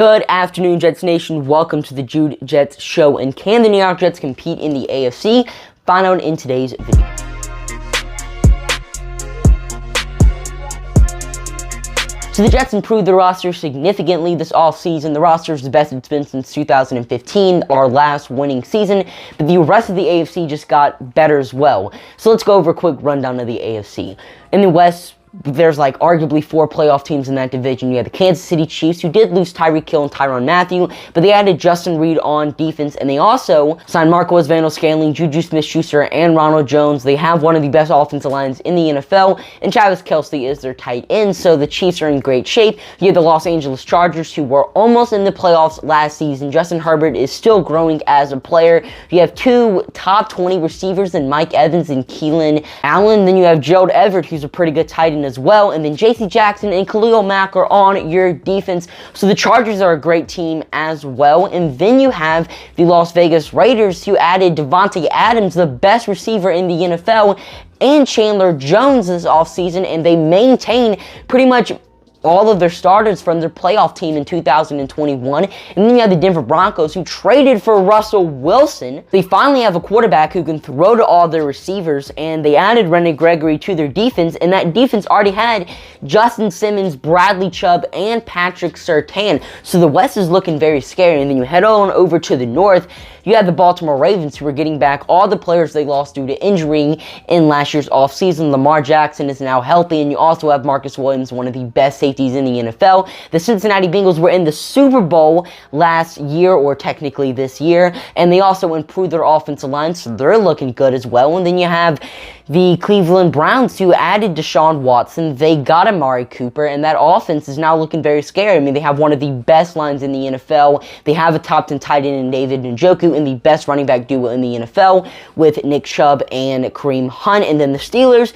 Good afternoon, Jets Nation. Welcome to the Jude Jets Show. And can the New York Jets compete in the AFC? Find out in today's video. So the Jets improved their roster significantly this offseason. The roster is the best it's been since 2015, our last winning season. But the rest of the AFC just got better as well. So let's go over a quick rundown of the AFC. In the West, there's arguably 4 playoff teams in that division. You have the Kansas City Chiefs, who did lose Tyreek Hill and Tyrann Mathieu, but they added Justin Reed on defense, and they also signed Marquez Valdes-Scantling, Juju Smith-Schuster, and Ronald Jones. They have one of the best offensive lines in the NFL, and Travis Kelce is their tight end, so the Chiefs are in great shape. You have the Los Angeles Chargers, who were almost in the playoffs last season. Justin Herbert is still growing as a player. You have 2 top 20 receivers in Mike Evans and Keenan Allen. Then you have Gerald Everett, who's a pretty good tight end as well, and then J.C. Jackson and Khalil Mack are on your defense. So the Chargers are a great team as well. And then you have the Las Vegas Raiders, who added Devontae Adams, the best receiver in the NFL, and Chandler Jones this offseason, and they maintain pretty much all of their starters from their playoff team in 2021. And then you have the Denver Broncos, who traded for Russell Wilson. They finally have a quarterback who can throw to all their receivers, and they added Randy Gregory to their defense, and that defense already had Justin Simmons, Bradley Chubb, and Patrick Surtain. So the West is looking very scary. And then you head on over to the North. You have the Baltimore Ravens, who are getting back all the players they lost due to injury in last year's offseason. Lamar Jackson is now healthy, and you also have Marcus Williams, one of the best safeties in the NFL. The Cincinnati Bengals were in the Super Bowl last year, or technically this year, and they also improved their offensive line, so they're looking good as well. And then you have the Cleveland Browns, who added Deshaun Watson. They got Amari Cooper, and that offense is now looking very scary. I mean, they have one of the best lines in the NFL. They have a top 10 tight end in David Njoku, and the best running back duo in the NFL with Nick Chubb and Kareem Hunt. And then the Steelers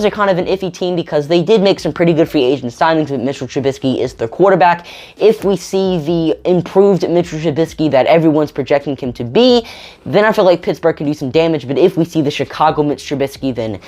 are kind of an iffy team because they did make some pretty good free agent signings, but Mitchell Trubisky is their quarterback. If we see the improved Mitchell Trubisky that everyone's projecting him to be, then I feel like Pittsburgh can do some damage. But if we see the Chicago Mitch Trubisky, then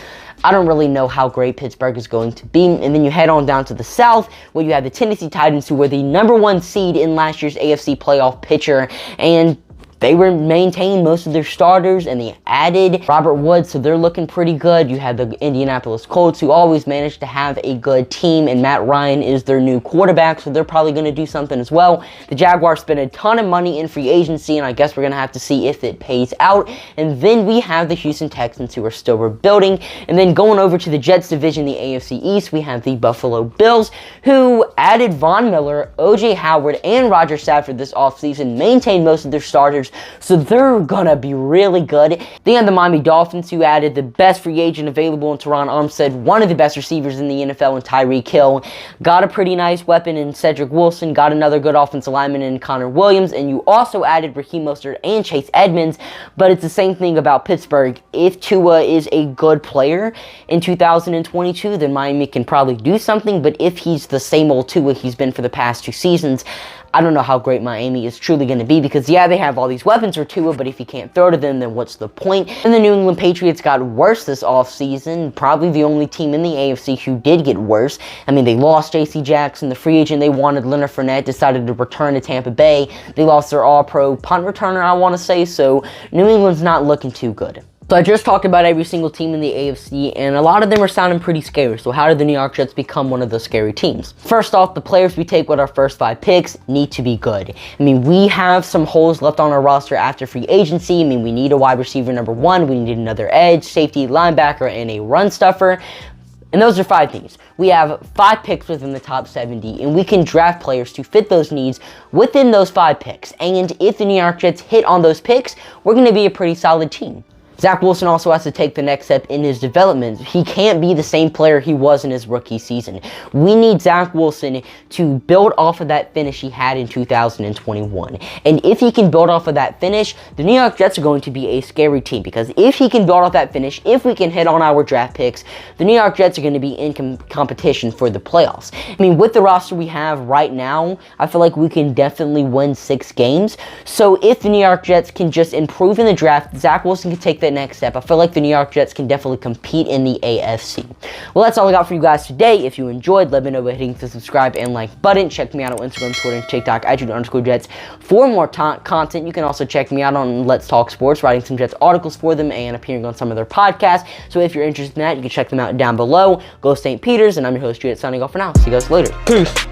I don't really know how great Pittsburgh is going to be. And then you head on down to the South, where you have the Tennessee Titans, who were the #1 seed in last year's AFC playoff picture, and they were maintaining most of their starters, and they added Robert Woods, so they're looking pretty good. You have the Indianapolis Colts, who always manage to have a good team, and Matt Ryan is their new quarterback, so they're probably going to do something as well. The Jaguars spent a ton of money in free agency, and I guess we're going to have to see if it pays out. And then we have the Houston Texans, who are still rebuilding. And then going over to the Jets division, the AFC East, we have the Buffalo Bills, who added Von Miller, O.J. Howard, and Roger Stafford this offseason, maintained most of their starters, so they're gonna be really good. They have the Miami Dolphins, who added the best free agent available in Teron Armstead, one of the best receivers in the NFL in Tyreek Hill. Got a pretty nice weapon in Cedric Wilson, got another good offensive lineman in Connor Williams, and you also added Raheem Mostert and Chase Edmonds. But it's the same thing about Pittsburgh. If Tua is a good player in 2022, then Miami can probably do something, but if he's the same old Tua he's been for the past 2 seasons, I don't know how great Miami is truly going to be, because yeah, they have all these weapons for Tua, but if you can't throw to them, then what's the point? And the New England Patriots got worse this offseason, probably the only team in the AFC who did get worse. I mean, they lost J.C. Jackson, the free agent they wanted, Leonard Fournette, decided to return to Tampa Bay. They lost their all-pro punt returner, I want to say, so New England's not looking too good. So I just talked about every single team in the AFC, and a lot of them are sounding pretty scary. So how did the New York Jets become one of those scary teams? First off, the players we take with our first 5 picks need to be good. I mean, we have some holes left on our roster after free agency. I mean, we need a wide receiver #1, we need another edge, safety, linebacker, and a run stuffer. And those are 5 things. We have 5 picks within the top 70, and we can draft players to fit those needs within those 5 picks. And if the New York Jets hit on those picks, we're going to be a pretty solid team. Zach Wilson also has to take the next step in his development. He can't be the same player he was in his rookie season. We need Zach Wilson to build off of that finish he had in 2021. And if he can build off of that finish, the New York Jets are going to be a scary team, because if he can build off that finish, if we can hit on our draft picks, the New York Jets are going to be in competition for the playoffs. I mean, with the roster we have right now, I feel like we can definitely win 6 games. So if the New York Jets can just improve in the draft, Zach Wilson can take that fit next step. I feel like the New York Jets can definitely compete in the AFC. Well, that's all I got for you guys today. If you enjoyed, let me know by hitting the subscribe and like button. Check me out on Instagram, Twitter, and TikTok at @Jets for more content. You can also check me out on Let's Talk Sports, writing some Jets articles for them and appearing on some of their podcasts. So if you're interested in that, you can check them out down below. Go St. Peter's, and I'm your host, Juliet, signing off for now. See you guys later. Peace.